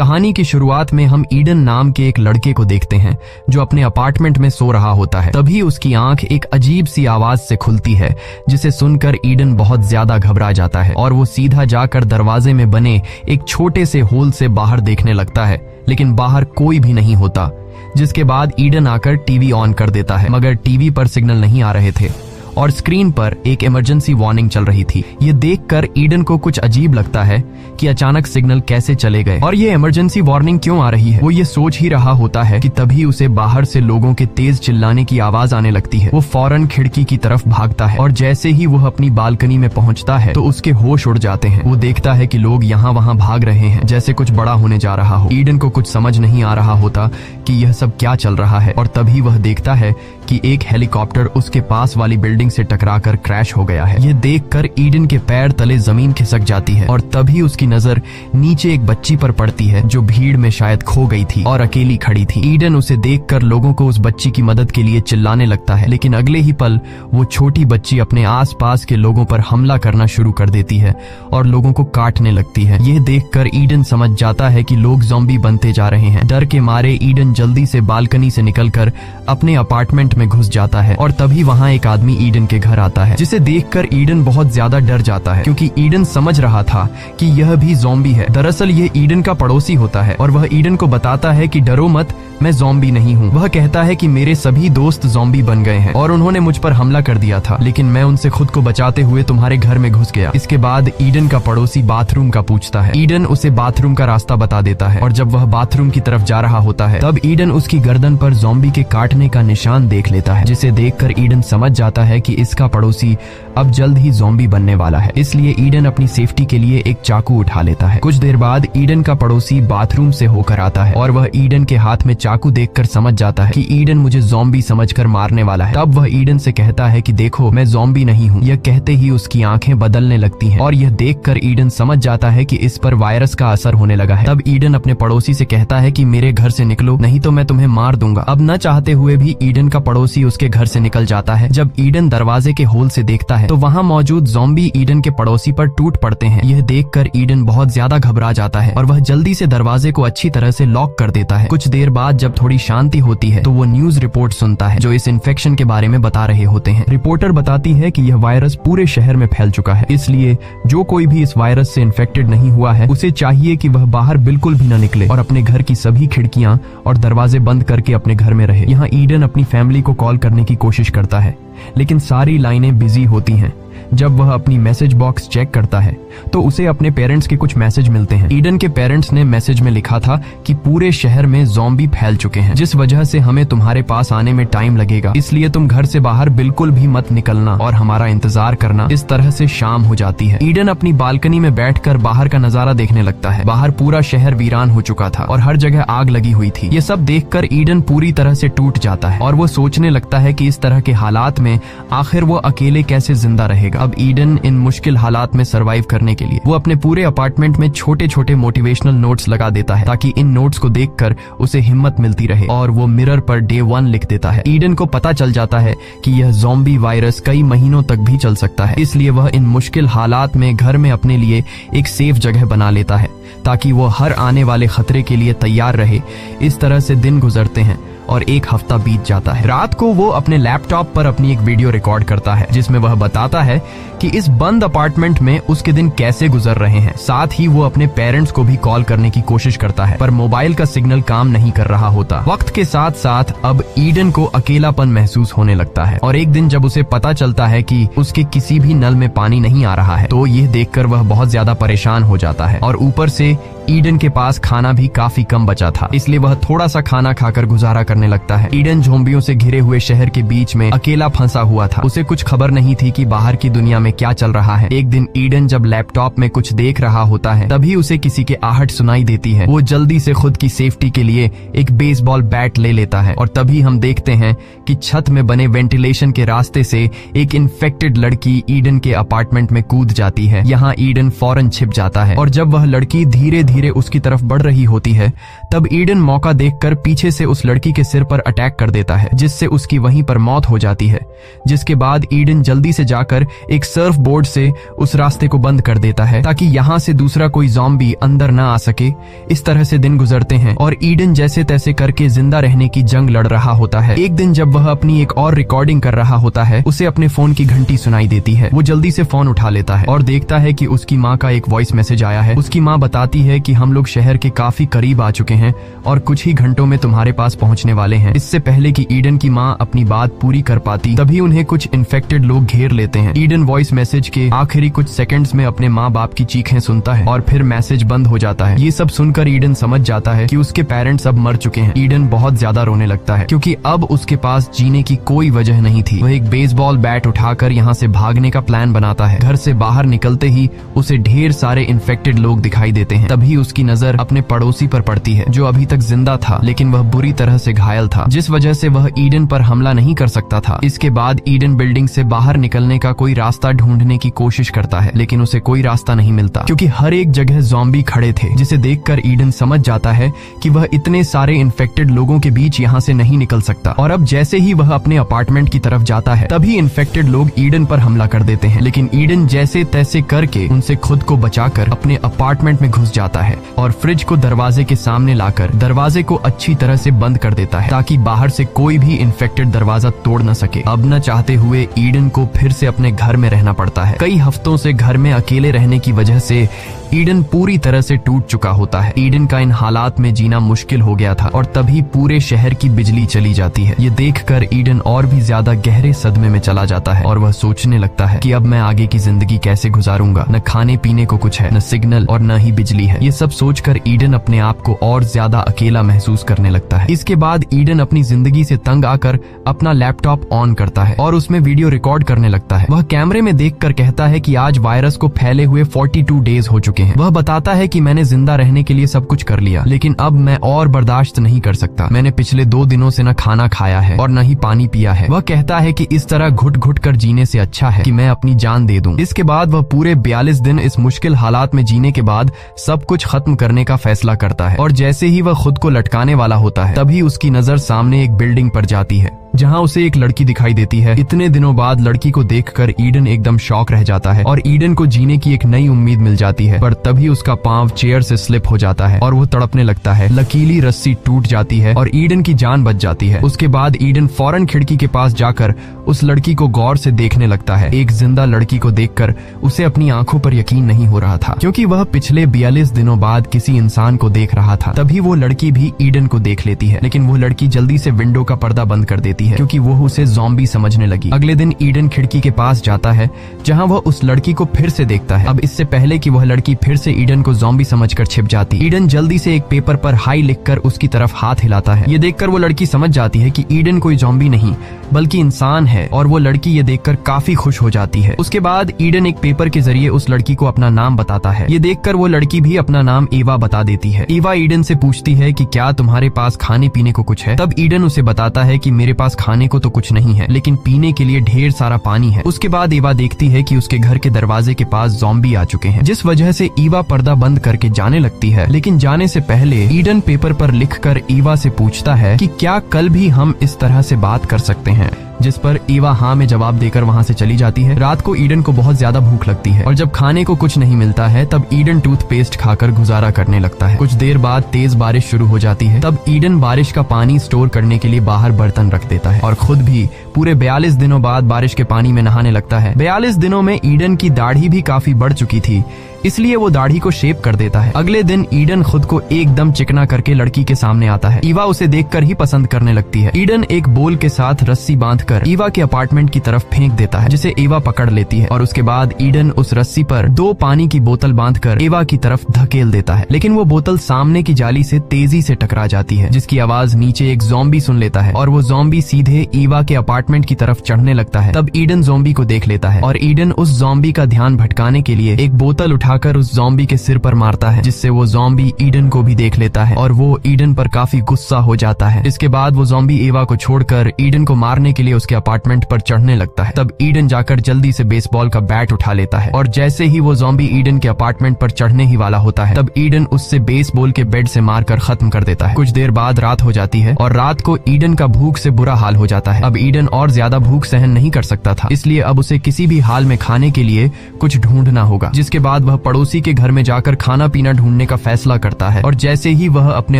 कहानी की शुरुआत में हम ईडन नाम के एक लड़के को देखते हैं जो अपने अपार्टमेंट में सो रहा होता है। तभी उसकी आंख एक अजीब सी आवाज से खुलती है, जिसे सुनकर ईडन बहुत ज्यादा घबरा जाता है और वो सीधा जाकर दरवाजे में बने एक छोटे से होल से बाहर देखने लगता है, लेकिन बाहर कोई भी नहीं होता। जिसके बाद ईडन आकर टीवी ऑन कर देता है, मगर टीवी पर सिग्नल नहीं आ रहे थे और स्क्रीन पर एक इमरजेंसी वार्निंग चल रही थी। ये देखकर ईडन को कुछ अजीब लगता है कि अचानक सिग्नल कैसे चले गए और ये इमरजेंसी वार्निंग क्यों आ रही है। वो ये सोच ही रहा होता है कि तभी उसे बाहर से लोगों के तेज चिल्लाने की आवाज आने लगती है। वो फौरन खिड़की की तरफ भागता है और जैसे ही वो अपनी बालकनी में पहुंचता है तो उसके होश उड़ जाते हैं। वो देखता है कि लोग यहाँ वहाँ भाग रहे हैं, जैसे कुछ बड़ा होने जा रहा हो। ईडन को कुछ समझ नहीं आ रहा होता कि यह सब क्या चल रहा है और तभी वह देखता है कि एक हेलीकॉप्टर उसके पास वाली बिल्डिंग से टकराकर क्रैश हो गया है। ये देखकर ईडन के पैर तले जमीन खिसक जाती है और तभी उसकी नजर नीचे एक बच्ची पर पड़ती है जो भीड़ में शायद खो गई थी और अकेली खड़ी थी। ईडन उसे देखकर लोगों को उस बच्ची की मदद के लिए चिल्लाने लगता है, लेकिन अगले ही पल वो छोटी बच्ची अपने आसपास के लोगों पर हमला करना शुरू कर देती है और लोगों को काटने लगती है। यह देखकर ईडन समझ जाता है कि लोग ज़ॉम्बी बनते जा रहे हैं। डर के मारे ईडन जल्दी से बालकनी से निकलकर अपने अपार्टमेंट में घुस जाता है और तभी वहाँ एक आदमी ईडन के घर आता है, जिसे देखकर ईडन बहुत ज्यादा डर जाता है क्योंकि ईडन समझ रहा था कि यह भी ज़ॉम्बी है। दरअसल यह ईडन का पड़ोसी होता है और वह ईडन को बताता है कि डरो मत, मैं ज़ॉम्बी नहीं हूँ। वह कहता है कि मेरे सभी दोस्त ज़ॉम्बी बन गए हैं और उन्होंने मुझ पर हमला कर दिया था, लेकिन मैं उनसे खुद को बचाते हुए तुम्हारे घर में घुस गया। इसके बाद ईडन का पड़ोसी बाथरूम का पूछता है। ईडन उसे बाथरूम का रास्ता बता देता है और जब वह बाथरूम की तरफ जा रहा होता है तब ईडन उसकी गर्दन पर ज़ॉम्बी के काटने का निशान देख लेता है, जिसे देखकर ईडन समझ जाता है कि इसका पड़ोसी अब जल्द ही ज़ॉम्बी बनने वाला है। इसलिए ईडन अपनी सेफ्टी के लिए एक चाकू उठा लेता है। कुछ देर बाद ईडन का पड़ोसी बाथरूम से होकर आता है और वह ईडन के हाथ में चाकू देखकर समझ जाता है कि ईडन मुझे ज़ॉम्बी समझकर मारने वाला है। तब वह ईडन से कहता है कि देखो, मैं ज़ॉम्बी नहीं हूँ। यह कहते ही उसकी आंखें बदलने लगती हैं और यह देखकर ईडन समझ जाता है कि इस पर वायरस का असर होने लगा है। तब ईडन अपने पड़ोसी से कहता है कि मेरे घर से निकलो, नहीं तो मैं तुम्हें मार दूंगा। अब न चाहते हुए भी ईडन का पड़ोसी उसके घर से निकल जाता है। जब ईडन दरवाजे के होल से देखता है तो वहाँ मौजूद ज़ॉम्बी ईडन के पड़ोसी पर टूट पड़ते हैं। यह देखकर ईडन बहुत ज्यादा घबरा जाता है और वह जल्दी से दरवाजे को अच्छी तरह से लॉक कर देता है। कुछ देर बाद जब थोड़ी शांति होती है तो वो न्यूज रिपोर्ट सुनता है जो इस इन्फेक्शन के बारे में बता रहे होते हैं। रिपोर्टर बताती है कि यह वायरस पूरे शहर में फैल चुका है, इसलिए जो कोई भी इस वायरस से इन्फेक्टेड नहीं हुआ है उसे चाहिए कि वह बाहर बिल्कुल भी न निकले और अपने घर की सभी खिड़कियां और दरवाजे बंद करके अपने घर में रहे। यहाँ ईडन अपनी फैमिली को कॉल करने की कोशिश करता है, लेकिन सारी लाइनें बिजी होती हैं। जब वह अपनी मैसेज बॉक्स चेक करता है तो उसे अपने पेरेंट्स के कुछ मैसेज मिलते हैं। ईडन के पेरेंट्स ने मैसेज में लिखा था कि पूरे शहर में ज़ॉम्बी फैल चुके हैं, जिस वजह से हमें तुम्हारे पास आने में टाइम लगेगा, इसलिए तुम घर से बाहर बिल्कुल भी मत निकलना और हमारा इंतजार करना। इस तरह से शाम हो जाती है। ईडन अपनी बालकनी में बैठकर बाहर का नजारा देखने लगता है। बाहर पूरा शहर वीरान हो चुका था और हर जगह आग लगी हुई थी। ये सब देखकर ईडन पूरी तरह से टूट जाता है और वो सोचने लगता है कि इस तरह के हालात में आखिर वो अकेले कैसे जिंदा रहेगा। अब ईडन इन मुश्किल हालात में सरवाइव करने के लिए वो अपने पूरे अपार्टमेंट में छोटे छोटे मोटिवेशनल नोट्स लगा देता है, ताकि इन नोट्स को देखकर उसे हिम्मत मिलती रहे, और वो मिरर पर डे 1 लिख देता है। ईडन को पता चल जाता है कि यह ज़ॉम्बी वायरस कई महीनों तक भी चल सकता है, इसलिए वह इन मुश्किल हालात में घर में अपने लिए एक सेफ जगह बना लेता है ताकि वो हर आने वाले खतरे के लिए तैयार रहे। इस तरह से दिन गुजरते हैं और एक हफ्ता बीत जाता है। रात को वो अपने लैपटॉप पर अपनी एक वीडियो रिकॉर्ड करता है जिसमें वह बताता है कि इस बंद अपार्टमेंट में उसके दिन कैसे गुजर रहे हैं। साथ ही वो अपने पेरेंट्स को भी कॉल करने की कोशिश करता है, पर मोबाइल का सिग्नल काम नहीं कर रहा होता। वक्त के साथ साथ अब ईडन को अकेलापन महसूस होने लगता है और एक दिन जब उसे पता चलता है कि उसके किसी भी नल में पानी नहीं आ रहा है तो यह देखकर वह बहुत ज्यादा परेशान हो जाता है और ऊपर से ईडन के पास खाना भी काफी कम बचा था, इसलिए वह थोड़ा सा खाना खाकर गुजारा करने लगता है। ईडन ज़ॉम्बियों से घिरे हुए शहर के बीच में अकेला फंसा हुआ था। उसे कुछ खबर नहीं थी कि बाहर की दुनिया में क्या चल रहा है। एक दिन ईडन जब लैपटॉप में कुछ देख रहा होता है तभी उसे किसी के आहट सुनाई देती है। वो जल्दी से खुद की सेफ्टी के लिए एक बेसबॉल बैट ले लेता है और तभी हम देखते हैं कि छत में बने वेंटिलेशन के रास्ते से एक इन्फेक्टेड लड़की ईडन के अपार्टमेंट में कूद जाती है। यहाँ ईडन फौरन छिप जाता है और जब वह लड़की धीरे धीरे धीरे उसकी तरफ बढ़ रही होती है, तब ईडन मौका देखकर पीछे से उस लड़की के सिर पर अटैक कर देता है, जिससे उसकी वहीं पर मौत हो जाती है। जिसके बाद ईडन जल्दी से जाकर एक सर्फ बोर्ड से उस रास्ते को बंद कर देता है ताकि यहाँ से दूसरा कोई ज़ॉम्बी अंदर ना आ सके। इस तरह से दिन गुजरते हैं और ईडन जैसे तैसे करके जिंदा रहने की जंग लड़ रहा होता है। एक दिन जब वह अपनी एक और रिकॉर्डिंग कर रहा होता है, उसे अपने फोन की घंटी सुनाई देती है। वो जल्दी से फोन उठा लेता है और देखता है कि उसकी माँ का एक वॉइस मैसेज आया है। उसकी माँ बताती है कि हम लोग शहर के काफी करीब आ चुके हैं और कुछ ही घंटों में तुम्हारे पास पहुंचने वाले हैं। इससे पहले कि ईडन की माँ अपनी बात पूरी कर पाती, तभी उन्हें कुछ इन्फेक्टेड लोग घेर लेते हैं। ईडन वॉइस मैसेज के आखिरी कुछ सेकंड्स में अपने माँ बाप की चीखें सुनता है और फिर मैसेज बंद हो जाता है। ये सब सुनकर ईडन समझ जाता है कि उसके पेरेंट्स अब मर चुके हैं। ईडन बहुत ज्यादा रोने लगता है क्योंकि अब उसके पास जीने की कोई वजह नहीं थी। वह एक बेसबॉल बैट उठाकर यहाँ से भागने का प्लान बनाता है। घर से बाहर निकलते ही उसे ढेर सारे इन्फेक्टेड लोग दिखाई देते हैं। तभी उसकी नजर अपने पड़ोसी पर पड़ती है जो अभी तक जिंदा था, लेकिन वह बुरी तरह से घायल था, जिस वजह से वह ईडन पर हमला नहीं कर सकता था। इसके बाद ईडन बिल्डिंग से बाहर निकलने का कोई रास्ता ढूंढने की कोशिश करता है, लेकिन उसे कोई रास्ता नहीं मिलता क्योंकि हर एक जगह ज़ॉम्बी खड़े थे, जिसे देखकर ईडन समझ जाता है कि वह इतने सारे इन्फेक्टेड लोगों के बीच यहाँ से नहीं निकल सकता। और अब जैसे ही वह अपने अपार्टमेंट की तरफ जाता है, तभी इन्फेक्टेड लोग ईडन पर हमला कर देते हैं। लेकिन ईडन जैसे तैसे करके उनसे खुद को बचाकर अपने अपार्टमेंट में घुस जाता है और फ्रिज को दरवाजे के सामने लाकर दरवाजे को अच्छी तरह से बंद कर देता है ताकि बाहर से कोई भी इन्फेक्टेड दरवाजा तोड़ न सके। अब न चाहते हुए ईडन को फिर से अपने घर में रहना पड़ता है। कई हफ्तों से घर में अकेले रहने की वजह से ईडन पूरी तरह से टूट चुका होता है। ईडन का इन हालात में जीना मुश्किल हो गया था और तभी पूरे शहर की बिजली चली जाती है। ये देखकर ईडन और भी ज्यादा गहरे सदमे में चला जाता है और वह सोचने लगता है कि अब मैं आगे की जिंदगी कैसे गुजारूंगा। न खाने पीने को कुछ है, न सिग्नल और न ही बिजली है। ये सब सोचकर ईडन अपने आप को और ज्यादा अकेला महसूस करने लगता है। इसके बाद ईडन अपनी जिंदगी से तंग आकर अपना लैपटॉप ऑन करता है और उसमें वीडियो रिकॉर्ड करने लगता है। वह कैमरे में देखकर कहता है कि आज वायरस को फैले हुए 42 डेज हो चुके हैं। वह बताता है कि मैंने जिंदा रहने के लिए सब कुछ कर लिया, लेकिन अब मैं और बर्दाश्त नहीं कर सकता। मैंने पिछले 2 दिनों से न खाना खाया है और न ही पानी पिया है। वह कहता है कि इस तरह घुट घुट कर जीने से अच्छा है कि मैं अपनी जान दे दूं। इसके बाद वह पूरे 42 दिन इस मुश्किल हालात में जीने के बाद सब कुछ खत्म करने का फैसला करता है और जैसे ही वह खुद को लटकाने वाला होता है, तभी उसकी नजर सामने एक बिल्डिंग पर जाती है जहां उसे एक लड़की दिखाई देती है। इतने दिनों बाद लड़की को देखकर ईडन एकदम शॉक रह जाता है और ईडन को जीने की एक नई उम्मीद मिल जाती है। पर तभी उसका पांव चेयर से स्लिप हो जाता है और वो तड़पने लगता है। लकीली रस्सी टूट जाती है और ईडन की जान बच जाती है। उसके बाद ईडन फौरन खिड़की के पास जाकर उस लड़की को गौर से देखने लगता है। एक जिंदा लड़की को देखकर उसे अपनी आंखों पर यकीन नहीं हो रहा था, क्योंकि वह पिछले 42 दिनों बाद किसी इंसान को देख रहा था। तभी वो लड़की भी ईडन को देख लेती है, लेकिन वो लड़की जल्दी से विंडो का पर्दा बंद कर देती है क्योंकि वो उसे ज़ॉम्बी समझने लगी। अगले दिन ईडन खिड़की के पास जाता है जहां वह उस लड़की को फिर से देखता है। अब इससे पहले कि वह लड़की फिर से ईडन को ज़ॉम्बी समझकर छिप जाती, ईडन जल्दी से एक पेपर पर हाई लिखकर उसकी तरफ हाथ हिलाता है। ये देखकर वो लड़की समझ जाती है कि ईडन कोई ज़ॉम्बी नहीं बल्कि इंसान है और वो लड़की ये देखकर काफी खुश हो जाती है। उसके बाद ईडन एक पेपर के जरिए उस लड़की को अपना नाम बताता है। ये देखकर वो लड़की भी अपना नाम एवा बता देती है। एवा ईडन से पूछती है कि क्या तुम्हारे पास खाने पीने को कुछ है। तब ईडन उसे बताता है कि मेरे पास खाने को तो कुछ नहीं है, लेकिन पीने के लिए ढेर सारा पानी है। उसके बाद एवा देखती है कि उसके घर के दरवाजे के पास ज़ॉम्बी आ चुके हैं, जिस वजह से एवा पर्दा बंद करके जाने लगती है। लेकिन जाने से पहले ईडन पेपर पर लिखकर एवा से पूछता है कि क्या कल भी हम इस तरह से बात कर सकते हैं, जिस पर एवा हाँ में जवाब देकर वहाँ से चली जाती है। रात को ईडन को बहुत ज्यादा भूख लगती है और जब खाने को कुछ नहीं मिलता है तब ईडन टूथपेस्ट खाकर गुजारा करने लगता है। कुछ देर बाद तेज बारिश शुरू हो जाती है। तब ईडन बारिश का पानी स्टोर करने के लिए बाहर बर्तन रख देता है और खुद भी पूरे 42 दिनों बाद बारिश के पानी में नहाने लगता है। 42 दिनों में ईडन की दाढ़ी भी काफी बढ़ चुकी थी, इसलिए वो दाढ़ी को शेप कर देता है। अगले दिन ईडन खुद को एकदम चिकना करके लड़की के सामने आता है। ईवा उसे देखकर ही पसंद करने लगती है। ईडन एक बोल के साथ रस्सी बांधकर ईवा के अपार्टमेंट की तरफ फेंक देता है, जिसे ईवा पकड़ लेती है और उसके बाद ईडन उस रस्सी पर 2 पानी की बोतल बांधकर ईवा की तरफ धकेल देता है। लेकिन वो बोतल सामने की जाली से तेजी से टकरा जाती है, जिसकी आवाज नीचे एक ज़ॉम्बी सुन लेता है और वो ज़ॉम्बी सीधे ईवा के अपार्टमेंट अपार्टमेंट की तरफ चढ़ने लगता है, तब ईडन ज़ॉम्बी को देख लेता है और ईडन उस ज़ॉम्बी का ध्यान भटकाने के लिए एक बोतल उठाकर उस ज़ॉम्बी के सिर पर मारता है, जिससे वो ज़ॉम्बी ईडन को भी देख लेता है और वो ईडन पर काफी गुस्सा हो जाता है। इसके बाद वो ज़ॉम्बी एवा को छोड़कर ईडन को मारने के लिए उसके अपार्टमेंट पर चढ़ने लगता है। तब ईडन जाकर जल्दी से बेसबॉल का बैट उठा लेता है और जैसे ही वो ज़ॉम्बी ईडन के अपार्टमेंट पर चढ़ने ही वाला होता है, तब ईडन उससे बेसबॉल के बेट से मारकर खत्म कर देता है। कुछ देर बाद रात हो जाती है और रात को ईडन का भूख से बुरा हाल हो जाता है। अब ईडन और ज्यादा भूख सहन नहीं कर सकता था, इसलिए अब उसे किसी भी हाल में खाने के लिए कुछ ढूंढना होगा। जिसके बाद वह पड़ोसी के घर में जाकर खाना पीना ढूंढने का फैसला करता है और जैसे ही वह अपने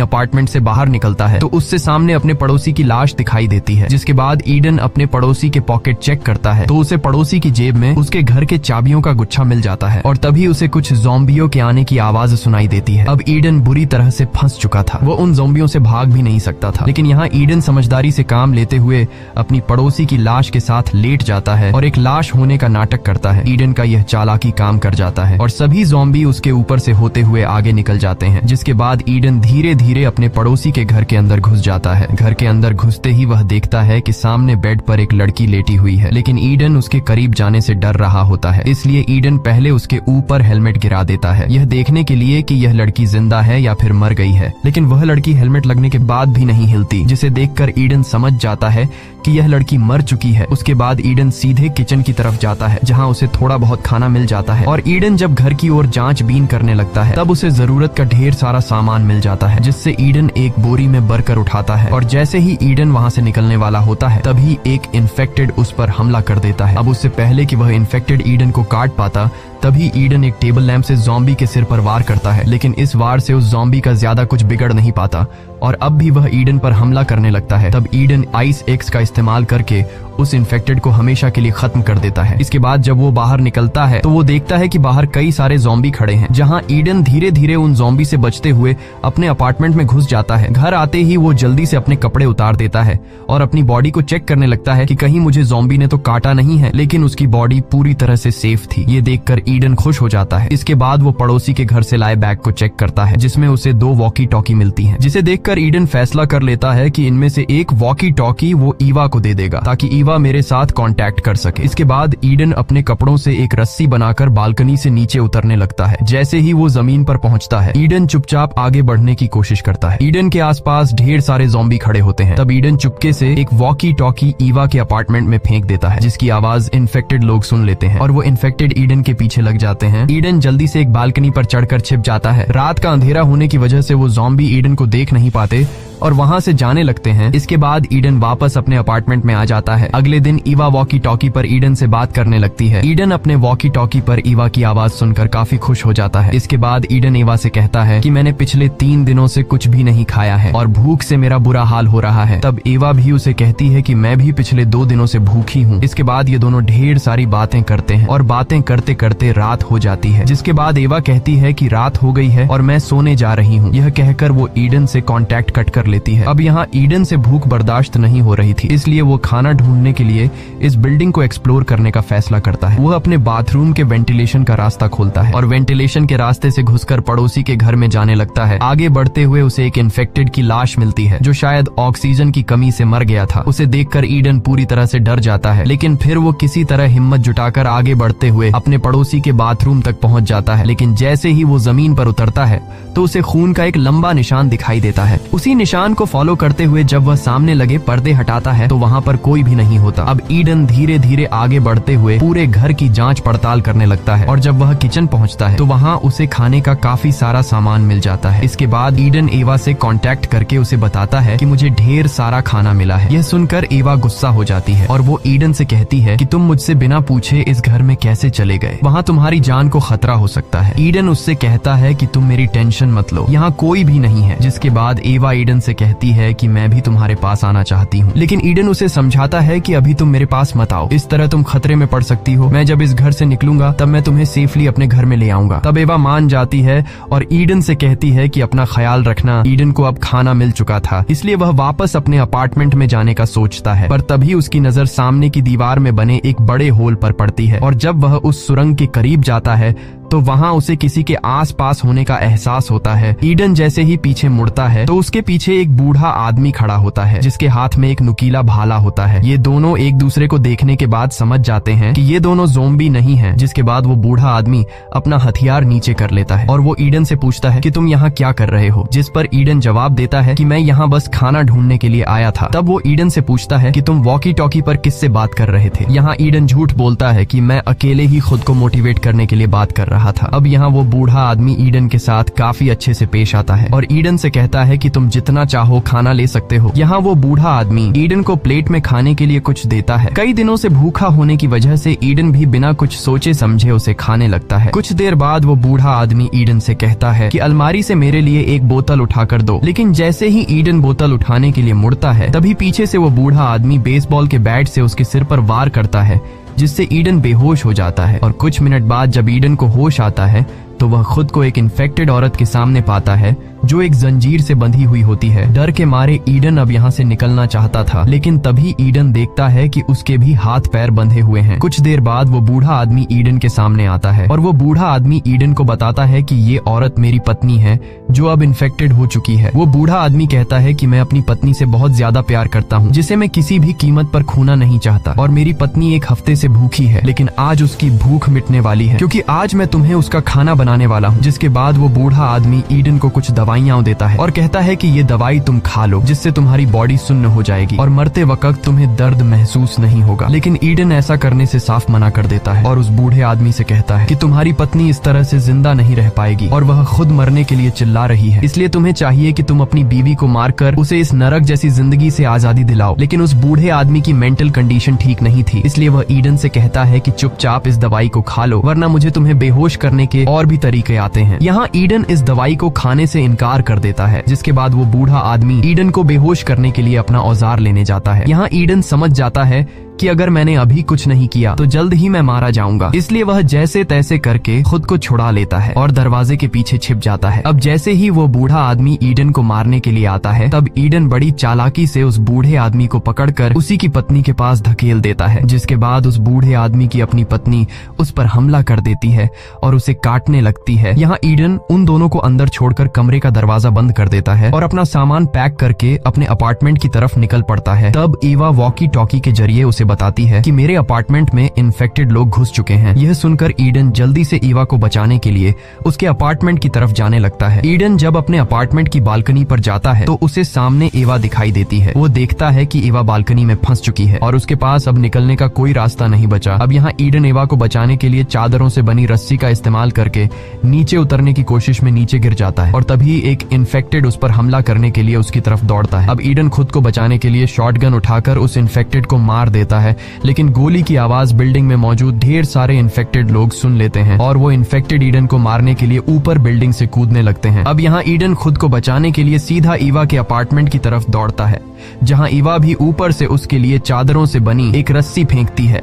अपार्टमेंट से बाहर निकलता है तो उससे सामने अपने पड़ोसी की लाश दिखाई देती है। जिसके बाद ईडन अपने पड़ोसी के पॉकेट चेक करता है तो उसे पड़ोसी की जेब में उसके घर के चाबियों का गुच्छा मिल जाता है और तभी उसे कुछ ज़ॉम्बियों के आने की आवाज सुनाई देती है। अब ईडन बुरी तरह से फंस चुका था, वो उन ज़ॉम्बियों से भाग भी नहीं सकता था। लेकिन यहाँ ईडन समझदारी से काम लेते हुए अपनी पड़ोसी की लाश के साथ लेट जाता है और एक लाश होने का नाटक करता है। ईडन का यह चालाकी काम कर जाता है और सभी ज़ॉम्बी उसके ऊपर से होते हुए आगे निकल जाते हैं। जिसके बाद ईडन धीरे धीरे अपने पड़ोसी के घर के अंदर घुस जाता है। घर के अंदर घुसते ही वह देखता है कि सामने बेड पर एक लड़की लेटी हुई है, लेकिन ईडन उसके करीब जाने से डर रहा होता है, इसलिए ईडन पहले उसके ऊपर हेलमेट गिरा देता है, यह देखने के लिए कि यह लड़की जिंदा है या फिर मर गई है। लेकिन वह लड़की हेलमेट लगने के बाद भी नहीं हिलती, जिसे देखकर ईडन समझ जाता है कि यह लड़की मर चुकी है। उसके बाद ईडन सीधे किचन की तरफ जाता है, जहां उसे थोड़ा बहुत खाना मिल जाता है और ईडन जब घर की ओर जांचबीन करने लगता है तब उसे जरूरत का ढेर सारा सामान मिल जाता है, जिससे ईडन एक बोरी में भरकर उठाता है और जैसे ही ईडन वहां से निकलने वाला होता है तभी एक इन्फेक्टेड उस पर हमला कर देता है। अब उससे पहले कि वह इन्फेक्टेड ईडन को काट पाता तभी ईडन एक टेबल लैंप से ज़ॉम्बी के सिर पर वार करता है, लेकिन इस वार से उस ज़ॉम्बी का ज्यादा कुछ बिगड़ नहीं पाता और अब भी वह ईडन पर हमला करने लगता है। तब ईडन आइस एक्स का इस्तेमाल करके उस इन्फेक्टेड को हमेशा के लिए खत्म कर देता है। इसके बाद जब वो बाहर निकलता है तो वो देखता है कि बाहर कई सारे ज़ॉम्बी खड़े हैं, जहां ईडन धीरे धीरे उन ज़ॉम्बी से बचते हुए अपने अपार्टमेंट में घुस जाता है। घर आते ही वो जल्दी से अपने कपड़े उतार देता है और अपनी बॉडी को चेक करने लगता है कि कहीं मुझे ज़ॉम्बी ने तो काटा नहीं है, लेकिन उसकी बॉडी पूरी तरह से सेफ थी। ये देखकर ईडन खुश हो जाता है। इसके बाद वो पड़ोसी के घर से लाए बैग को चेक करता है, जिसमें उसे 2 वॉकी टॉकी मिलती हैं, जिसे देखकर ईडन फैसला कर लेता है कि इनमें से एक वॉकी टॉकी वो ईवा को दे देगा ताकि ईवा मेरे साथ कांटेक्ट कर सके। इसके बाद ईडन अपने कपड़ों से एक रस्सी बनाकर बालकनी से नीचे उतरने लगता है। जैसे ही वो जमीन पर पहुंचता है ईडन चुपचाप आगे बढ़ने की कोशिश करता है। ईडन के आसपास ढेर सारे ज़ॉम्बी खड़े होते हैं। तब ईडन चुपके से एक वॉकी टॉकी ईवा के अपार्टमेंट में फेंक देता है, जिसकी आवाज इन्फेक्टेड लोग सुन लेते हैं और वो इन्फेक्टेड ईडन के पीछे लग जाते हैं। ईडन जल्दी से एक बालकनी पर चढ़कर छिप जाता है। रात का अंधेरा होने की वजह से वो ज़ॉम्बी ईडन को देख नहीं पाते और वहां से जाने लगते हैं। इसके बाद ईडन वापस अपने अपार्टमेंट में आ जाता है। अगले दिन ईवा वॉकी टॉकी पर ईडन से बात करने लगती है। ईडन अपने वॉकी टॉकी पर ईवा की आवाज सुनकर काफी खुश हो जाता है। इसके बाद ईडन ईवा से कहता है कि मैंने पिछले 3 दिनों से कुछ भी नहीं खाया है और भूख से मेरा बुरा हाल हो रहा है। तब ईवा भी उसे कहती है कि मैं भी पिछले 2 दिनों से भूखी हूँ। इसके बाद ये दोनों ढेर सारी बातें करते हैं और बातें करते करते रात हो जाती है। जिसके बाद ईवा कहती है कि रात हो गई है और मैं सोने जा रही हूँ। यह कहकर वो ईडन से कॉन्टैक्ट कट कर लेती है। अब यहाँ ईडन से भूख बर्दाश्त नहीं हो रही थी, इसलिए वो खाना ढूंढने के लिए इस बिल्डिंग को एक्सप्लोर करने का फैसला करता है। वह अपने बाथरूम के वेंटिलेशन का रास्ता खोलता है और वेंटिलेशन के रास्ते से घुसकर पड़ोसी के घर में जाने लगता है। आगे बढ़ते हुए उसे एक इन्फेक्टेड की लाश मिलती है, जो शायद ऑक्सीजन की कमी से मर गया था। उसे देखकर ईडन पूरी तरह से डर जाता है, लेकिन फिर वो किसी तरह हिम्मत जुटाकर आगे बढ़ते हुए अपने पड़ोसी के बाथरूम तक पहुंच जाता है। लेकिन जैसे ही वो जमीन पर उतरता है तो उसे खून का एक लंबा निशान दिखाई देता है। उसी निशान को फॉलो करते हुए जब वह सामने लगे पर्दे हटाता है तो वहाँ पर कोई भी नहीं होता। अब ईडन धीरे धीरे आगे बढ़ते हुए पूरे घर की जांच पड़ताल करने लगता है और जब वह किचन पहुँचता है तो वहाँ उसे खाने का काफी सारा सामान मिल जाता है। इसके बाद ईडन एवा से कांटेक्ट करके उसे बताता है कि मुझे ढेर सारा खाना मिला है। यह सुनकर एवा गुस्सा हो जाती है और वो ईडन से कहती है कि तुम मुझसे बिना पूछे इस घर में कैसे चले गए, वहाँ तुम्हारी जान को खतरा हो सकता है। ईडन उससे कहता है कि तुम मेरी टेंशन मत लो, यहाँ कोई भी नहीं है। जिसके बाद एवा ईडन से कहती है कि मैं भी तुम्हारे पास आना चाहती हूँ, लेकिन ईडन उसे समझाता है कि अभी तुम मेरे पास मत आओ, इस तरह तुम खतरे में पड़ सकती हो। मैं जब इस घर से निकलूंगा तब मैं तुम्हें सेफली अपने घर में ले आऊंगा। तब एवा मान जाती है और ईडन से कहती है कि अपना ख्याल रखना। ईडन को अब खाना मिल चुका था, इसलिए वह वापस अपने अपार्टमेंट में जाने का सोचता है, पर तभी उसकी नजर सामने की दीवार में बने एक बड़े होल पर पड़ती है और जब वह उस सुरंग के करीब जाता है तो वहाँ उसे किसी के आसपास होने का एहसास होता है। ईडन जैसे ही पीछे मुड़ता है तो उसके पीछे एक बूढ़ा आदमी खड़ा होता है जिसके हाथ में एक नुकीला भाला होता है। ये दोनों एक दूसरे को देखने के बाद समझ जाते हैं कि ये दोनों ज़ॉम्बी नहीं हैं। जिसके बाद वो बूढ़ा आदमी अपना हथियार नीचे कर लेता है और वो ईडन से पूछता है कि तुम यहाँ क्या कर रहे हो, जिस पर ईडन जवाब देता है कि मैं यहाँ बस खाना ढूंढने के लिए आया था। तब वो ईडन से पूछता है कि तुम वॉकी टॉकी पर किससे बात कर रहे थे। यहाँ ईडन झूठ बोलता है कि मैं अकेले ही खुद को मोटिवेट करने के लिए बात कर रहा था। अब यहाँ वो बूढ़ा आदमी ईडन के साथ काफी अच्छे से पेश आता है और ईडन से कहता है कि तुम जितना चाहो खाना ले सकते हो। यहाँ वो बूढ़ा आदमी ईडन को प्लेट में खाने के लिए कुछ देता है। कई दिनों से भूखा होने की वजह से ईडन भी बिना कुछ सोचे समझे उसे खाने लगता है। कुछ देर बाद वो बूढ़ा आदमी ईडन से कहता है कि अलमारी से मेरे लिए एक बोतल उठाकर दो। लेकिन जैसे ही ईडन बोतल उठाने के लिए मुड़ता है तभी पीछे से वो बूढ़ा आदमी बेसबॉल के बैट से उसके सिर पर वार करता है, जिससे ईडन बेहोश हो जाता है। और कुछ मिनट बाद जब ईडन को होश आता है तो वह खुद को एक इन्फेक्टेड औरत के सामने पाता है जो एक जंजीर से बंधी हुई होती है। डर के मारे ईडन अब यहाँ से निकलना चाहता था, लेकिन तभी ईडन देखता है कि उसके भी हाथ पैर बंधे हुए हैं। कुछ देर बाद वो बूढ़ा आदमी ईडन के सामने आता है और वो बूढ़ा आदमी ईडन को बताता है कि ये औरत मेरी पत्नी है जो अब इन्फेक्टेड हो चुकी है। वो बूढ़ा आदमी कहता है कि मैं अपनी पत्नी से बहुत ज्यादा प्यार करता हूँ, जिसे मैं किसी भी कीमत पर खोना नहीं चाहता, और मेरी पत्नी एक हफ्ते से भूखी है, लेकिन आज उसकी भूख मिटने वाली है क्योंकि आज मैं तुम्हें उसका खाना बनाने वाला हूँ। जिसके बाद वो बूढ़ा आदमी ईडन को कुछ दवाइयाँ देता है और कहता है कि ये दवाई तुम खा लो, जिससे तुम्हारी बॉडी सुन्न हो जाएगी और मरते वक्त तुम्हें दर्द महसूस नहीं होगा। लेकिन ईडन ऐसा करने से साफ मना कर देता है और उस बूढ़े आदमी से कहता है कि तुम्हारी पत्नी इस तरह से जिंदा नहीं रह पाएगी और वह खुद मरने के लिए चिल्ला रही है, इसलिए तुम्हें चाहिए कि तुम अपनी बीवी को मारकर उसे इस नरक जैसी जिंदगी से आजादी दिलाओ। लेकिन उस बूढ़े आदमी की मेंटल कंडीशन ठीक नहीं थी, इसलिए वह ईडन से कहता है कि चुपचाप इस दवाई को खा लो, वरना मुझे तुम्हें बेहोश करने के और भी तरीके आते हैं। यहाँ ईडन इस दवाई को खाने से इनकार कर देता है, जिसके बाद वो बूढ़ा आदमी ईडन को बेहोश करने के लिए अपना औजार लेने जाता है। यहाँ ईडन समझ जाता है कि अगर मैंने अभी कुछ नहीं किया तो जल्द ही मैं मारा जाऊंगा, इसलिए वह जैसे तैसे करके खुद को छुड़ा लेता है और दरवाजे के पीछे छिप जाता है। अब जैसे ही वो बूढ़ा आदमी ईडन को मारने के लिए आता है तब ईडन बड़ी चालाकी से उस बूढ़े आदमी को पकड़कर उसी की पत्नी के पास धकेल देता है, जिसके बाद उस बूढ़े आदमी की अपनी पत्नी उस पर हमला कर देती है और उसे काटने लगती है। यहाँ ईडन उन दोनों को अंदर छोड़कर कमरे का दरवाजा बंद कर देता है और अपना सामान पैक करके अपने अपार्टमेंट की तरफ निकल पड़ता है। तब ईवा वॉकी टॉकी के जरिए उसे बताती है कि मेरे अपार्टमेंट में इन्फेक्टेड लोग घुस चुके हैं। यह सुनकर ईडन जल्दी से ईवा को बचाने के लिए उसके अपार्टमेंट की तरफ जाने लगता है। ईडन जब अपने अपार्टमेंट की बालकनी पर जाता है तो उसे सामने ईवा दिखाई देती है। वो देखता है कि ईवा बालकनी में फंस चुकी है और उसके पास अब निकलने का कोई रास्ता नहीं बचा। अब यहाँ ईडन ईवा को बचाने के लिए चादरों से बनी रस्सी का इस्तेमाल करके नीचे उतरने की कोशिश में नीचे गिर जाता है और तभी एक इन्फेक्टेड उस पर हमला करने के लिए उसकी तरफ दौड़ता है। अब ईडन खुद को बचाने के लिए शॉटगन उठाकर उस इन्फेक्टेड को मार देता है, लेकिन गोली की आवाज बिल्डिंग में मौजूद ढेर सारे इन्फेक्टेड लोग सुन लेते हैं और वो इन्फेक्टेड ईडन को मारने के लिए ऊपर बिल्डिंग से कूदने लगते हैं। अब यहाँ ईडन खुद को बचाने के लिए सीधा ईवा के अपार्टमेंट की तरफ दौड़ता है, जहाँ ईवा भी ऊपर से उसके लिए चादरों से बनी एक रस्सी फेंकती है।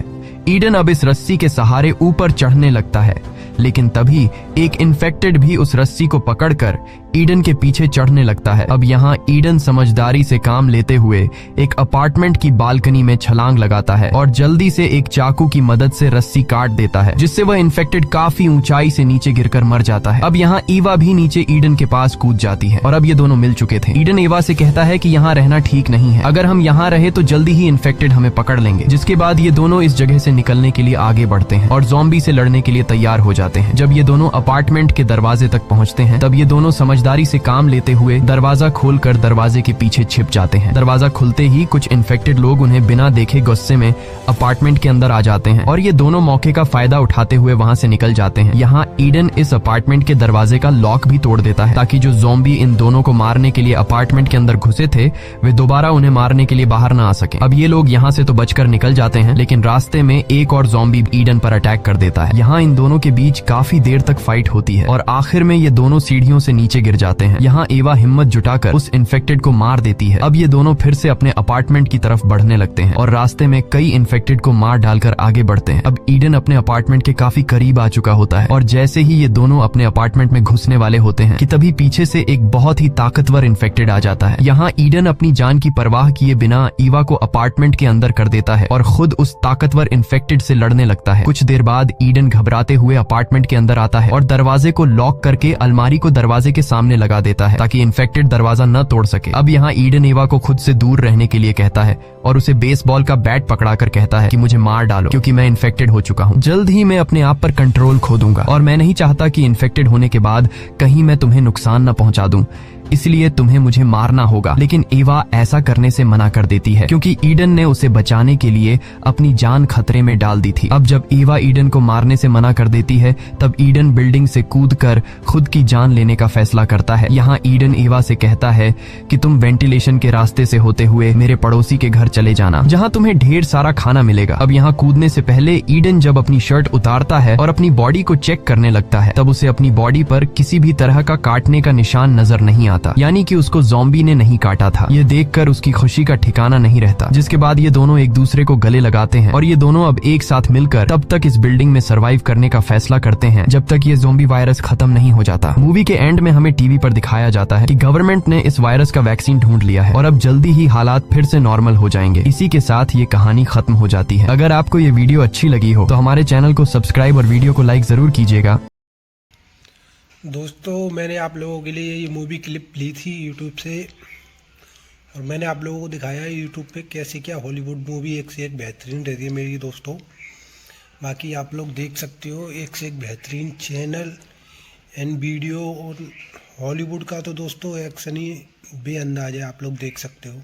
ईडन अब इस रस्सी के सहारे ऊपर चढ़ने लगता है, लेकिन तभी एक इन्फेक्टेड भी उस रस्सी को पकड़कर ईडन के पीछे चढ़ने लगता है। अब यहाँ ईडन समझदारी से काम लेते हुए एक अपार्टमेंट की बालकनी में छलांग लगाता है और जल्दी से एक चाकू की मदद से रस्सी काट देता है, जिससे वह इन्फेक्टेड काफी ऊंचाई से नीचे गिरकर मर जाता है। अब यहाँ ईवा भी नीचे ईडन के पास कूद जाती है और अब ये दोनों मिल चुके थे। ईडन ईवा से कहता है कि यहाँ रहना ठीक नहीं है, अगर हम यहाँ रहे तो जल्दी ही इन्फेक्टेड हमें पकड़ लेंगे। जिसके बाद ये दोनों इस जगह से निकलने के लिए आगे बढ़ते हैं और ज़ॉम्बी से लड़ने के लिए तैयार हो जाते हैं। जब ये दोनों अपार्टमेंट के दरवाजे तक पहुँचते हैं तब ये दोनों समझदारी से काम लेते हुए दरवाजा खोलकर दरवाजे के पीछे छिप जाते हैं। दरवाजा खुलते ही कुछ इन्फेक्टेड लोग उन्हें बिना देखे गुस्से में अपार्टमेंट के अंदर आ जाते हैं और ये दोनों मौके का फायदा उठाते हुए वहां से निकल जाते हैं। यहाँ ईडन इस अपार्टमेंट के दरवाजे का लॉक भी तोड़ देता है ताकि जो ज़ॉम्बी इन दोनों को मारने के लिए अपार्टमेंट के अंदर घुसे थे वे दोबारा उन्हें मारने के लिए बाहर न आ सके। अब ये लोग यहाँ से तो बचकर निकल जाते हैं, लेकिन रास्ते में एक और ज़ॉम्बी ईडन पर अटैक कर देता है। यहाँ इन दोनों के बीच काफी देर तक फाइट होती है और आखिर में ये दोनों सीढ़ियों से नीचे गिर जाते हैं। यहाँ एवा हिम्मत जुटाकर उस इन्फेक्टेड को मार देती है। अब ये दोनों फिर से अपने अपार्टमेंट की तरफ बढ़ने लगते हैं और रास्ते में कई इन्फेक्टेड को मार डालकर आगे बढ़ते हैं। अब ईडन अपने अपार्टमेंट के काफी करीब आ चुका होता है और जैसे ही ये दोनों अपने अपार्टमेंट में घुसने वाले होते हैं कि तभी पीछे से एक बहुत ही ताकतवर इन्फेक्टेड आ जाता है। यहाँ ईडन अपनी जान की परवाह किए बिना ईवा को अपार्टमेंट के अंदर कर देता है और खुद उस ताकतवर इन्फेक्टेड से लड़ने लगता है। कुछ देर बाद ईडन घबराते हुए अपार्टमेंट के अंदर आता है और दरवाजे को लॉक करके अलमारी को दरवाजे के सामने लगा देता है ताकि इन्फेक्टेड दरवाजा न तोड़ सके। अब यहाँ ईडन एवा को खुद से दूर रहने के लिए कहता है और उसे बेसबॉल का बैट पकड़ाकर कहता है कि मुझे मार डालो क्योंकि मैं इन्फेक्टेड हो चुका हूँ। जल्द ही मैं अपने आप पर कंट्रोल खो दूंगा और मैं नहीं चाहता कि इन्फेक्टेड होने के बाद कहीं मैं तुम्हें नुकसान न पहुंचा दूं, इसलिए तुम्हें मुझे मारना होगा। लेकिन एवा ऐसा करने से मना कर देती है क्योंकि ईडन ने उसे बचाने के लिए अपनी जान खतरे में डाल दी थी। अब जब एवा ईडन को मारने से मना कर देती है तब ईडन बिल्डिंग से कूदकर खुद की जान लेने का फैसला करता है। यहाँ ईडन एवा से कहता है कि तुम वेंटिलेशन के रास्ते से होते हुए मेरे पड़ोसी के घर चले जाना जहाँ तुम्हें ढेर सारा खाना मिलेगा। अब यहाँ कूदने से पहले ईडन जब अपनी शर्ट उतारता है और अपनी बॉडी को चेक करने लगता है तब उसे अपनी बॉडी पर किसी भी तरह का काटने का निशान नजर नहीं आता, यानी कि उसको ज़ॉम्बी ने नहीं काटा था। ये देखकर उसकी खुशी का ठिकाना नहीं रहता। जिसके बाद ये दोनों एक दूसरे को गले लगाते हैं और ये दोनों अब एक साथ मिलकर तब तक इस बिल्डिंग में सरवाइव करने का फैसला करते हैं जब तक ये ज़ॉम्बी वायरस खत्म नहीं हो जाता। मूवी के एंड में हमें टीवी पर दिखाया जाता है कि गवर्नमेंट ने इस वायरस का वैक्सीन ढूंढ लिया है और अब जल्दी ही हालात फिर से नॉर्मल हो जाएंगे। इसी के साथ ये कहानी खत्म हो जाती है। अगर आपको ये वीडियो अच्छी लगी हो तो हमारे चैनल को सब्सक्राइब और वीडियो को लाइक जरूर कीजिएगा। दोस्तों, मैंने आप लोगों के लिए ये मूवी क्लिप ली थी यूट्यूब से और मैंने आप लोगों को दिखाया है यूट्यूब पे कैसे क्या हॉलीवुड मूवी एक से एक बेहतरीन रहती है मेरी दोस्तों। बाकी आप लोग देख सकते हो एक से एक बेहतरीन चैनल एंड वीडियो। और हॉलीवुड का तो दोस्तों एक्शन ही बेअंदाज है, आप लोग देख सकते हो,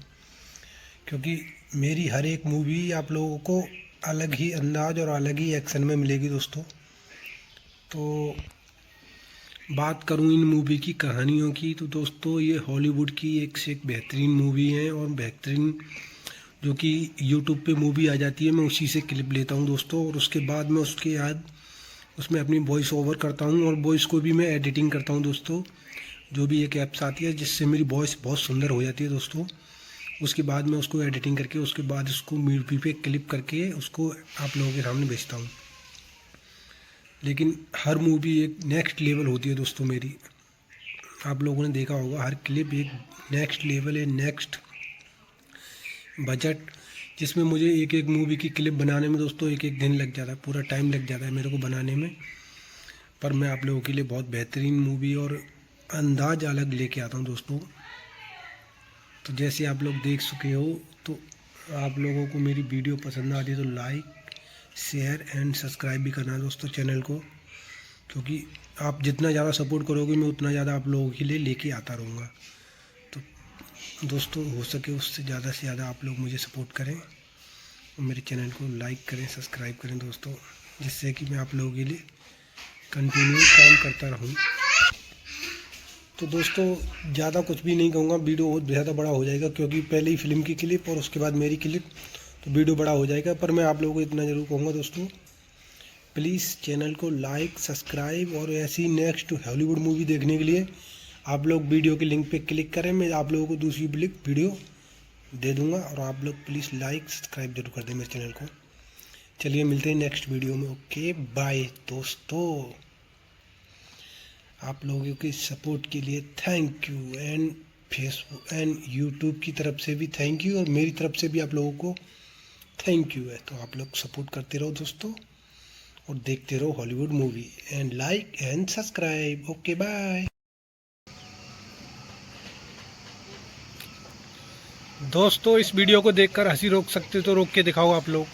क्योंकि मेरी हर एक मूवी आप लोगों को अलग ही अंदाज और अलग ही एक्शन में मिलेगी दोस्तों। तो बात करूं इन मूवी की कहानियों की तो दोस्तों ये हॉलीवुड की एक से एक बेहतरीन मूवी है और बेहतरीन जो कि यूट्यूब पे मूवी आ जाती है मैं उसी से क्लिप लेता हूं दोस्तों और उसके बाद मैं उसके बाद उसमें अपनी वॉइस ओवर करता हूं और वॉइस को भी मैं एडिटिंग करता हूं दोस्तों। जो भी एक ऐप्स आती है जिससे मेरी वॉइस बहुत सुंदर हो जाती है दोस्तों। उसके बाद मैं उसको एडिटिंग करके उसके बाद उसको मूवी पे क्लिप करके उसको आप लोगों के सामने भेजता हूँ। लेकिन हर मूवी एक नेक्स्ट लेवल होती है दोस्तों मेरी। आप लोगों ने देखा होगा हर क्लिप एक नेक्स्ट लेवल है, नेक्स्ट बजट, जिसमें मुझे एक एक मूवी की क्लिप बनाने में दोस्तों एक एक दिन लग जाता है, पूरा टाइम लग जाता है मेरे को बनाने में। पर मैं आप लोगों के लिए बहुत बेहतरीन मूवी और अंदाज अलग लेके आता हूँ दोस्तों। तो जैसे आप लोग देख चुके हो तो आप लोगों को मेरी वीडियो पसंद आती है तो लाइक शेयर एंड सब्सक्राइब भी करना दोस्तों चैनल को, क्योंकि आप जितना ज़्यादा सपोर्ट करोगे मैं उतना ज़्यादा आप लोगों के लिए लेके आता रहूँगा। तो दोस्तों हो सके उससे ज़्यादा से ज़्यादा आप लोग मुझे सपोर्ट करें और मेरे चैनल को लाइक करें, सब्सक्राइब करें दोस्तों, जिससे कि मैं आप लोगों के लिए कंटिन्यू काम करता रहूँ। तो दोस्तों ज़्यादा कुछ भी नहीं कहूँगा, वीडियो बहुत ज़्यादा बड़ा हो जाएगा क्योंकि पहले ही फिल्म की क्लिप और उसके बाद मेरी क्लिप, तो वीडियो बड़ा हो जाएगा। पर मैं आप लोगों को इतना ज़रूर कहूँगा दोस्तों, प्लीज़ चैनल को लाइक सब्सक्राइब और ऐसी नेक्स्ट हॉलीवुड मूवी देखने के लिए आप लोग वीडियो के लिंक पे क्लिक करें। मैं आप लोगों को दूसरी वीडियो दे दूँगा और आप लोग प्लीज़ लाइक सब्सक्राइब जरूर कर दें मेरे चैनल को। चलिए मिलते हैं नेक्स्ट वीडियो में। ओके बाय दोस्तों। आप लोगों की सपोर्ट के लिए thank you and Facebook and YouTube की तरफ से भी थैंक यू और मेरी तरफ से भी आप लोगों को थैंक यू है। तो आप लोग सपोर्ट करते रहो दोस्तों और देखते रहो Hollywood movie and like and subscribe. Okay bye दोस्तों। इस वीडियो को देखकर हंसी रोक सकते तो रोक के दिखाओ आप लोग।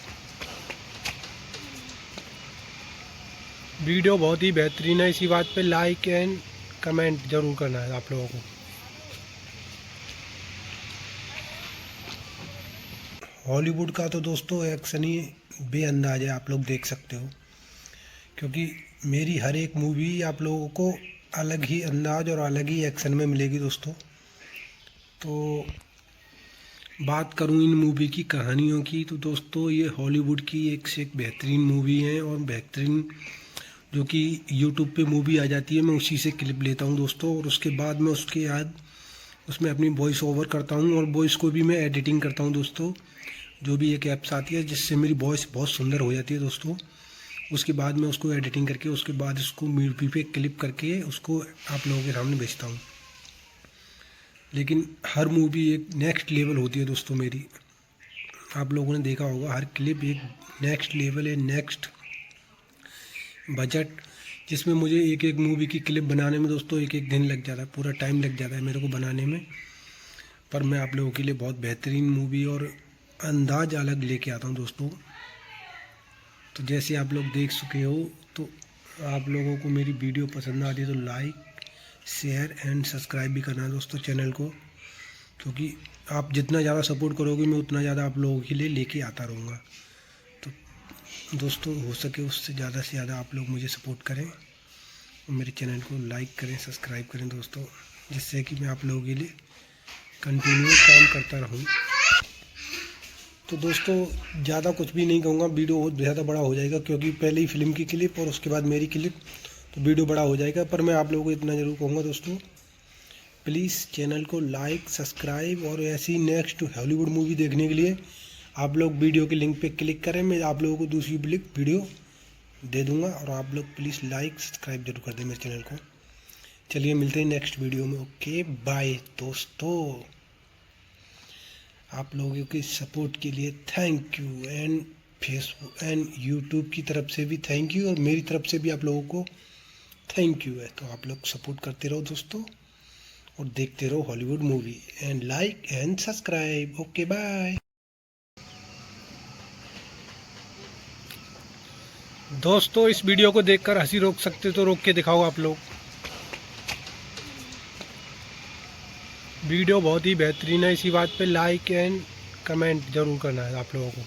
वीडियो बहुत ही बेहतरीन है, इसी बात पे लाइक एंड कमेंट जरूर करना है आप लोगों को। हॉलीवुड का तो दोस्तों एक्शन ही बेअंदाज है, आप लोग देख सकते हो, क्योंकि मेरी हर एक मूवी आप लोगों को अलग ही अंदाज और अलग ही एक्शन में मिलेगी दोस्तों। तो बात करूं इन मूवी की कहानियों की तो दोस्तों ये हॉलीवुड की एक से एक बेहतरीन मूवी है और बेहतरीन जो कि यूट्यूब पे मूवी आ जाती है, मैं उसी से क्लिप लेता हूँ दोस्तों। और उसके बाद मैं उसके बाद उसमें अपनी वॉइस ओवर करता हूँ और वॉइस को भी मैं एडिटिंग करता हूँ दोस्तों। जो भी एक ऐप्स आती है जिससे मेरी वॉइस बहुत सुंदर हो जाती है दोस्तों। उसके बाद मैं उसको एडिटिंग करके उसके बाद उसको मूवी पे क्लिप करके उसको आप लोगों के सामने भेजता हूँ। लेकिन हर मूवी एक नेक्स्ट लेवल होती है दोस्तों मेरी। आप लोगों ने देखा होगा हर क्लिप एक नेक्स्ट लेवल है, नेक्स्ट बजट, जिसमें मुझे एक एक मूवी की क्लिप बनाने में दोस्तों एक एक दिन लग जाता है, पूरा टाइम लग जाता है मेरे को बनाने में। पर मैं आप लोगों के लिए बहुत बेहतरीन मूवी और अंदाज अलग लेके आता हूँ दोस्तों। तो जैसे आप लोग देख चुके हो, तो आप लोगों को मेरी वीडियो पसंद आती है तो लाइक शेयर एंड सब्सक्राइब भी करना है दोस्तों चैनल को, क्योंकि आप जितना ज़्यादा सपोर्ट करोगे मैं उतना ज़्यादा आप लोगों के लिए लेके आता रहूँगा। तो दोस्तों हो सके उससे ज़्यादा आप लोग मुझे सपोर्ट करें और मेरे चैनल को लाइक करें, सब्सक्राइब करें दोस्तों, जिससे कि मैं आप लोगों के लिए कंटिन्यू काम करता रहूँ। तो दोस्तों ज़्यादा कुछ भी नहीं कहूँगा, वीडियो बहुत ज़्यादा बड़ा हो जाएगा, क्योंकि पहले ही फिल्म की क्लिप और उसके बाद मेरी क्लिप, तो वीडियो बड़ा हो जाएगा। पर मैं आप लोगों को इतना ज़रूर कहूँगा दोस्तों, प्लीज़ चैनल को लाइक सब्सक्राइब, और ऐसी नेक्स्ट हॉलीवुड मूवी देखने के लिए आप लोग वीडियो के लिंक पे क्लिक करें। मैं आप लोगों को दूसरी वीडियो दे दूँगा, और आप लोग प्लीज़ लाइक सब्सक्राइब जरूर कर दें मेरे चैनल को। चलिए मिलते हैं नेक्स्ट वीडियो में। ओके बाय दोस्तों। आप लोगों के सपोर्ट के लिए thank you, and Facebook and YouTube की तरफ से भी थैंक यू, और मेरी तरफ से भी आप लोगों को थैंक यू है। तो आप लोग सपोर्ट करते रहो दोस्तों, और देखते रहो Hollywood movie, and like and subscribe. Okay bye दोस्तों। इस वीडियो को देखकर हंसी रोक सकते तो रोक के दिखाओ आप लोग। वीडियो बहुत ही बेहतरीन है, इसी बात पे लाइक एंड कमेंट ज़रूर करना है आप लोगों को।